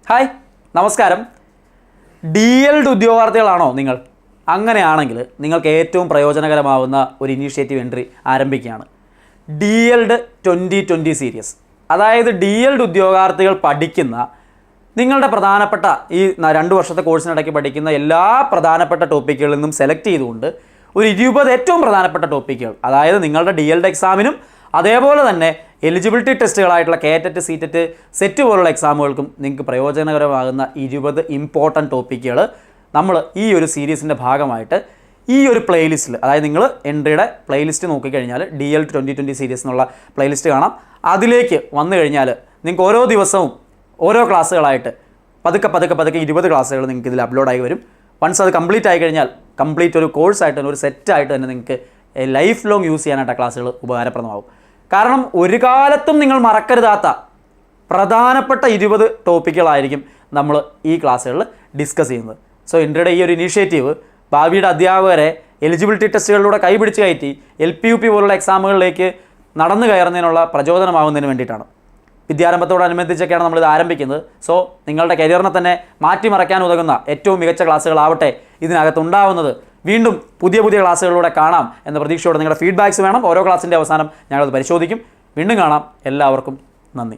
Hi നമസ്കാരം. DLED ഉദ്യോഗാർത്ഥികളാണോ നിങ്ങൾ? അങ്ങനെയാണെങ്കിൽ നിങ്ങൾക്ക് ഏറ്റവും പ്രയോജനകരമാവുന്ന ഒരു ഇനീഷ്യേറ്റീവ് എൻട്രി ആരംഭിക്കുകയാണ്. DLED 2020 series. അതായത് DLED ഉദ്യോഗാർത്ഥികൾ പഠിക്കുന്ന നിങ്ങളുടെ പ്രധാനപ്പെട്ട ഈ 2 വർഷത്തെ കോഴ്സിനിടയ്ക്ക് പഠിക്കുന്ന എല്ലാ പ്രധാനപ്പെട്ട ടോപ്പിക്കുകളിൽ നിന്നും സെലക്ട് ചെയ്തുകൊണ്ട് ഒരു 20 ഏറ്റവും പ്രധാനപ്പെട്ട ടോപ്പിക്കുകൾ, അതായത് നിങ്ങളുടെ DLED എക്സാമിനും അതേപോലെ തന്നെ എലിജിബിലിറ്റി ടെസ്റ്റുകളായിട്ടുള്ള കേറ്ററ്റ്, സീറ്ററ്റ്, സെറ്റ് പോലുള്ള എക്സാമുകൾക്കും നിങ്ങൾക്ക് പ്രയോജനകരമാകുന്ന 20 ഇമ്പോർട്ടൻറ്റ് ടോപ്പിക്കുകൾ നമ്മൾ ഈ ഒരു സീരീസിൻ്റെ ഭാഗമായിട്ട് ഈ ഒരു പ്ലേലിസ്റ്റിൽ, അതായത് നിങ്ങൾ എൻട്രിയുടെ പ്ലേലിസ്റ്റ് നോക്കിക്കഴിഞ്ഞാൽ DLED 2020 സീരീസ് എന്നുള്ള പ്ലേലിസ്റ്റ് കാണാം. അതിലേക്ക് വന്നു കഴിഞ്ഞാൽ നിങ്ങൾക്ക് ഓരോ ദിവസവും ഓരോ ക്ലാസ്സുകളായിട്ട് പതുക്കെ 20 ക്ലാസ്സുകൾ നിങ്ങൾക്ക് ഇതിൽ അപ്ലോഡായി വരും. വൺസ് അത് കംപ്ലീറ്റ് ആയി കഴിഞ്ഞാൽ കംപ്ലീറ്റ് ഒരു കോഴ്സായിട്ട് തന്നെ, ഒരു സെറ്റായിട്ട് തന്നെ നിങ്ങൾക്ക് ലൈഫ് ലോങ് യൂസ് ചെയ്യാനായിട്ട് ആ ക്ലാസ്സുകൾ ഉപകാരപ്രദമാകും. കാരണം ഒരു കാലത്തും നിങ്ങൾ മറക്കരുതാത്ത പ്രധാനപ്പെട്ട 20 ടോപ്പിക്കുകളായിരിക്കും നമ്മൾ ഈ ക്ലാസ്സുകളിൽ ഡിസ്കസ് ചെയ്യുന്നത്. സോ എൻട്രിയുടെ ഈ ഒരു ഇനീഷ്യേറ്റീവ് ഭാവിയുടെ അധ്യാപകരെ എലിജിബിലിറ്റി ടെസ്റ്റുകളിലൂടെ കൈപിടിച്ച് കയറ്റി LP UP പോലുള്ള എക്സാമുകളിലേക്ക് നടന്നു കയറുന്നതിനുള്ള പ്രചോദനമാകുന്നതിന് വേണ്ടിയിട്ടാണ്. വിദ്യാരംഭത്തോടനുബന്ധിച്ചൊക്കെയാണ് നമ്മളിത് ആരംഭിക്കുന്നത്. സോ നിങ്ങളുടെ കരിയറിനെ തന്നെ മാറ്റിമറിക്കാൻ ഉതകുന്ന ഏറ്റവും മികച്ച ക്ലാസ്സുകളാവട്ടെ ഇതിനകത്തുണ്ടാവുന്നത്. വീണ്ടും പുതിയ ക്ലാസ്സുകളിലൂടെ കാണാം എന്ന പ്രതീക്ഷയോടെ നിങ്ങളുടെ ഫീഡ്ബാക്ക്സ് വേണം. ഓരോ ക്ലാസ്സിൻ്റെ അവസാനം ഞങ്ങളത് പരിശോധിക്കും. വീണ്ടും കാണാം. എല്ലാവർക്കും നന്ദി.